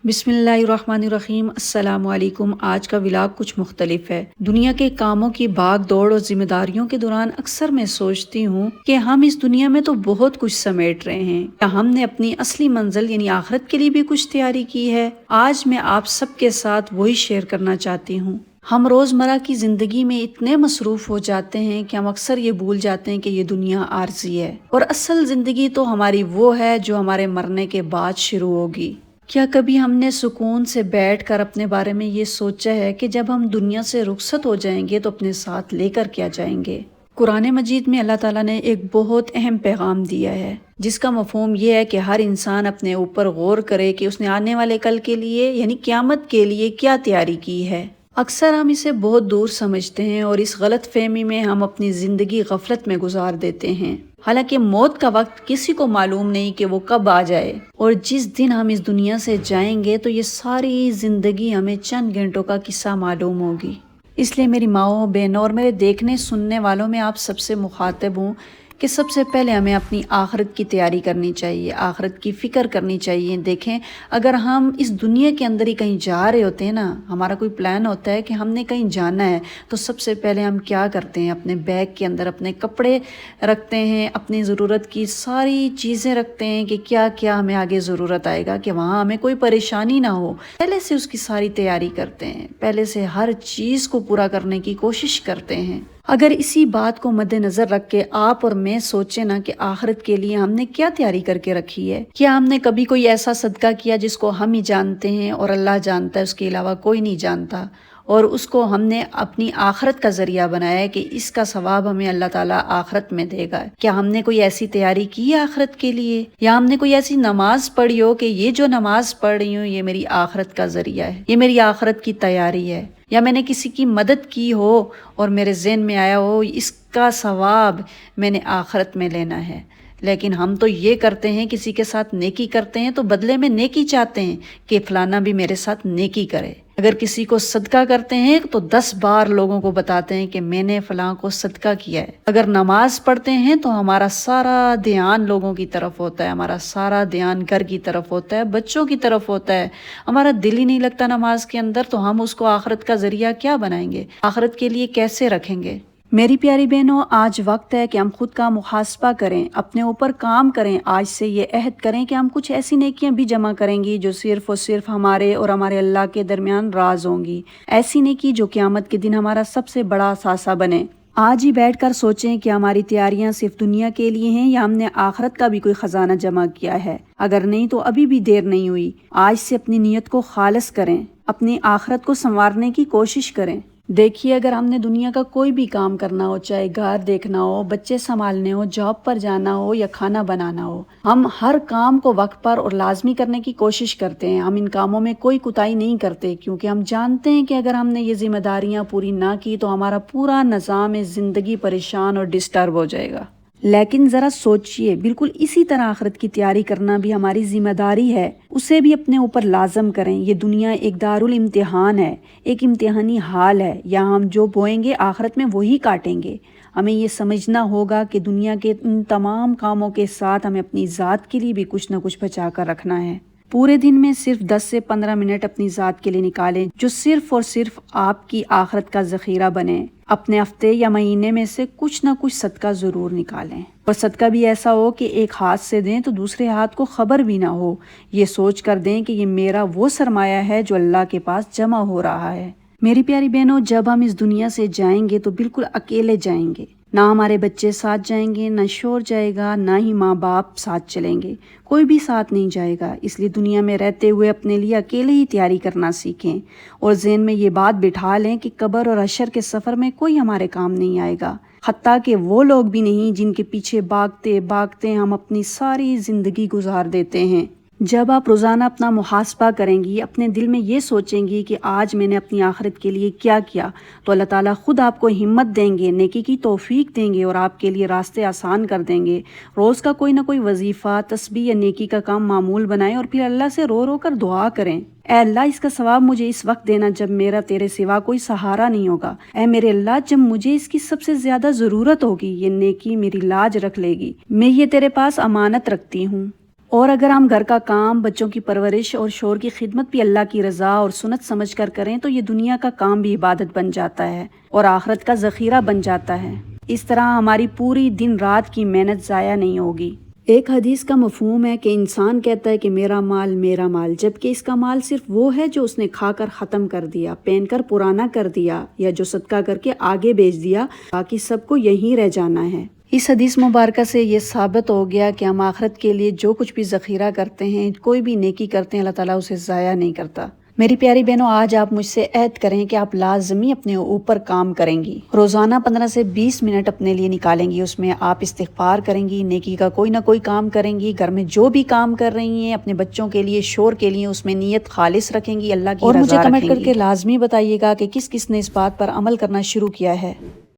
بسم اللہ الرحمن الرحیم۔ السلام علیکم۔ آج کا ولاگ کچھ مختلف ہے۔ دنیا کے کاموں کی بھاگ دوڑ اور ذمہ داریوں کے دوران اکثر میں سوچتی ہوں کہ ہم اس دنیا میں تو بہت کچھ سمیٹ رہے ہیں، کیا ہم نے اپنی اصلی منزل یعنی آخرت کے لیے بھی کچھ تیاری کی ہے؟ آج میں آپ سب کے ساتھ وہی شیئر کرنا چاہتی ہوں۔ ہم روزمرہ کی زندگی میں اتنے مصروف ہو جاتے ہیں کہ ہم اکثر یہ بھول جاتے ہیں کہ یہ دنیا عارضی ہے اور اصل زندگی تو ہماری وہ ہے جو ہمارے مرنے کے بعد شروع ہوگی۔ کیا کبھی ہم نے سکون سے بیٹھ کر اپنے بارے میں یہ سوچا ہے کہ جب ہم دنیا سے رخصت ہو جائیں گے تو اپنے ساتھ لے کر کیا جائیں گے؟ قرآن مجید میں اللہ تعالیٰ نے ایک بہت اہم پیغام دیا ہے، جس کا مفہوم یہ ہے کہ ہر انسان اپنے اوپر غور کرے کہ اس نے آنے والے کل کے لیے یعنی قیامت کے لیے کیا تیاری کی ہے۔ اکثر ہم اسے بہت دور سمجھتے ہیں اور اس غلط فہمی میں ہم اپنی زندگی غفلت میں گزار دیتے ہیں، حالانکہ موت کا وقت کسی کو معلوم نہیں کہ وہ کب آ جائے، اور جس دن ہم اس دنیا سے جائیں گے تو یہ ساری زندگی ہمیں چند گھنٹوں کا قصہ معلوم ہوگی۔ اس لیے میری ماؤں، بہنوں اور میرے دیکھنے سننے والوں میں آپ سب سے مخاطب ہوں کہ سب سے پہلے ہمیں اپنی آخرت کی تیاری کرنی چاہیے، آخرت کی فکر کرنی چاہیے۔ دیکھیں، اگر ہم اس دنیا کے اندر ہی کہیں جا رہے ہوتے ہیں نا، ہمارا کوئی پلان ہوتا ہے کہ ہم نے کہیں جانا ہے، تو سب سے پہلے ہم کیا کرتے ہیں؟ اپنے بیگ کے اندر اپنے کپڑے رکھتے ہیں، اپنی ضرورت کی ساری چیزیں رکھتے ہیں کہ کیا کیا ہمیں آگے ضرورت آئے گا، کہ وہاں ہمیں کوئی پریشانی نہ ہو۔ پہلے سے اس کی ساری تیاری کرتے ہیں، پہلے سے ہر چیز کو پورا کرنے کی کوشش کرتے ہیں۔ اگر اسی بات کو مد نظر رکھ کے آپ اور میں سوچیں نا کہ آخرت کے لیے ہم نے کیا تیاری کر کے رکھی ہے، کیا ہم نے کبھی کوئی ایسا صدقہ کیا جس کو ہم ہی جانتے ہیں اور اللہ جانتا ہے، اس کے علاوہ کوئی نہیں جانتا، اور اس کو ہم نے اپنی آخرت کا ذریعہ بنایا ہے کہ اس کا ثواب ہمیں اللہ تعالیٰ آخرت میں دے گا؟ کیا ہم نے کوئی ایسی تیاری کی ہے آخرت کے لیے؟ یا ہم نے کوئی ایسی نماز پڑھی ہو کہ یہ جو نماز پڑھ رہی ہوں یہ میری آخرت کا ذریعہ ہے، یہ میری آخرت کی تیاری ہے؟ یا میں نے کسی کی مدد کی ہو اور میرے ذہن میں آیا ہو اس کا ثواب میں نے آخرت میں لینا ہے؟ لیکن ہم تو یہ کرتے ہیں، کسی کے ساتھ نیکی کرتے ہیں تو بدلے میں نیکی چاہتے ہیں کہ فلانا بھی میرے ساتھ نیکی کرے۔ اگر کسی کو صدقہ کرتے ہیں تو 10 بار لوگوں کو بتاتے ہیں کہ میں نے فلاں کو صدقہ کیا ہے۔ اگر نماز پڑھتے ہیں تو ہمارا سارا دھیان لوگوں کی طرف ہوتا ہے، ہمارا سارا دھیان گھر کی طرف ہوتا ہے، بچوں کی طرف ہوتا ہے، ہمارا دل ہی نہیں لگتا نماز کے اندر، تو ہم اس کو آخرت کا ذریعہ کیا بنائیں گے؟ آخرت کے لیے کیسے رکھیں گے؟ میری پیاری بہنوں، آج وقت ہے کہ ہم خود کا محاسبہ کریں، اپنے اوپر کام کریں۔ آج سے یہ عہد کریں کہ ہم کچھ ایسی نیکیاں بھی جمع کریں گی جو صرف اور صرف ہمارے اور ہمارے اللہ کے درمیان راز ہوں گی، ایسی نیکی جو قیامت کے دن ہمارا سب سے بڑا اثاثہ بنے۔ آج ہی بیٹھ کر سوچیں کہ ہماری تیاریاں صرف دنیا کے لیے ہیں یا ہم نے آخرت کا بھی کوئی خزانہ جمع کیا ہے۔ اگر نہیں تو ابھی بھی دیر نہیں ہوئی، آج سے اپنی نیت کو خالص کریں، اپنی آخرت کو سنوارنے کی کوشش کریں۔ دیکھیے، اگر ہم نے دنیا کا کوئی بھی کام کرنا ہو، چاہے گھر دیکھنا ہو، بچے سنبھالنے ہو، جاب پر جانا ہو یا کھانا بنانا ہو، ہم ہر کام کو وقت پر اور لازمی کرنے کی کوشش کرتے ہیں۔ ہم ان کاموں میں کوئی کوتاہی نہیں کرتے، کیونکہ ہم جانتے ہیں کہ اگر ہم نے یہ ذمہ داریاں پوری نہ کی تو ہمارا پورا نظام زندگی پریشان اور ڈسٹرب ہو جائے گا۔ لیکن ذرا سوچئے، بالکل اسی طرح آخرت کی تیاری کرنا بھی ہماری ذمہ داری ہے، اسے بھی اپنے اوپر لازم کریں۔ یہ دنیا ایک دارالامتحان ہے، ایک امتحانی حال ہے، یہاں ہم جو بوئیں گے آخرت میں وہی کاٹیں گے۔ ہمیں یہ سمجھنا ہوگا کہ دنیا کے ان تمام کاموں کے ساتھ ہمیں اپنی ذات کے لیے بھی کچھ نہ کچھ بچا کر رکھنا ہے۔ پورے دن میں صرف 10 سے 15 منٹ اپنی ذات کے لیے نکالیں، جو صرف اور صرف آپ کی آخرت کا ذخیرہ بنے۔ اپنے ہفتے یا مہینے میں سے کچھ نہ کچھ صدقہ ضرور نکالیں، اور صدقہ بھی ایسا ہو کہ ایک ہاتھ سے دیں تو دوسرے ہاتھ کو خبر بھی نہ ہو، یہ سوچ کر دیں کہ یہ میرا وہ سرمایہ ہے جو اللہ کے پاس جمع ہو رہا ہے۔ میری پیاری بہنوں، جب ہم اس دنیا سے جائیں گے تو بالکل اکیلے جائیں گے، نہ ہمارے بچے ساتھ جائیں گے، نہ شوہر جائے گا، نہ ہی ماں باپ ساتھ چلیں گے، کوئی بھی ساتھ نہیں جائے گا۔ اس لیے دنیا میں رہتے ہوئے اپنے لیے اکیلے ہی تیاری کرنا سیکھیں، اور ذہن میں یہ بات بٹھا لیں کہ قبر اور حشر کے سفر میں کوئی ہمارے کام نہیں آئے گا، حتیٰ کہ وہ لوگ بھی نہیں جن کے پیچھے بھاگتے بھاگتے ہم اپنی ساری زندگی گزار دیتے ہیں۔ جب آپ روزانہ اپنا محاسبہ کریں گی، اپنے دل میں یہ سوچیں گی کہ آج میں نے اپنی آخرت کے لیے کیا کیا، تو اللہ تعالیٰ خود آپ کو ہمت دیں گے، نیکی کی توفیق دیں گے اور آپ کے لیے راستے آسان کر دیں گے۔ روز کا کوئی نہ کوئی وظیفہ، تسبیح یا نیکی کا کام معمول بنائیں اور پھر اللہ سے رو رو کر دعا کریں، اے اللہ، اس کا ثواب مجھے اس وقت دینا جب میرا تیرے سوا کوئی سہارا نہیں ہوگا۔ اے میرے اللہ، جب مجھے اس کی سب سے زیادہ ضرورت ہوگی، یہ نیکی میری لاج رکھ لے گی۔ میں یہ تیرے پاس امانت رکھتی ہوں۔ اور اگر ہم گھر کا کام، بچوں کی پرورش اور شوہر کی خدمت بھی اللہ کی رضا اور سنت سمجھ کر کریں تو یہ دنیا کا کام بھی عبادت بن جاتا ہے اور آخرت کا ذخیرہ بن جاتا ہے۔ اس طرح ہماری پوری دن رات کی محنت ضائع نہیں ہوگی۔ ایک حدیث کا مفہوم ہے کہ انسان کہتا ہے کہ میرا مال، جبکہ اس کا مال صرف وہ ہے جو اس نے کھا کر ختم کر دیا، پہن کر پرانا کر دیا یا جو صدقہ کر کے آگے بیچ دیا، باقی سب کو یہیں رہ جانا ہے۔ اس حدیث مبارکہ سے یہ ثابت ہو گیا کہ ہم آخرت کے لیے جو کچھ بھی ذخیرہ کرتے ہیں، کوئی بھی نیکی کرتے ہیں، اللہ تعالیٰ اسے ضائع نہیں کرتا۔ میری پیاری بہنوں، آج آپ مجھ سے عہد کریں کہ آپ لازمی اپنے اوپر کام کریں گی، روزانہ 15 سے 20 منٹ اپنے لیے نکالیں گی، اس میں آپ استغفار کریں گی، نیکی کا کوئی نہ کوئی کام کریں گی، گھر میں جو بھی کام کر رہی ہیں اپنے بچوں کے لیے، شوہر کے لیے، اس میں نیت خالص رکھیں گی، اللہ کی رضا رکھیں گی۔ اور مجھے کمنٹ کر کے لازمی بتائیے گا کہ کس کس نے اس بات پر عمل کرنا شروع کیا ہے۔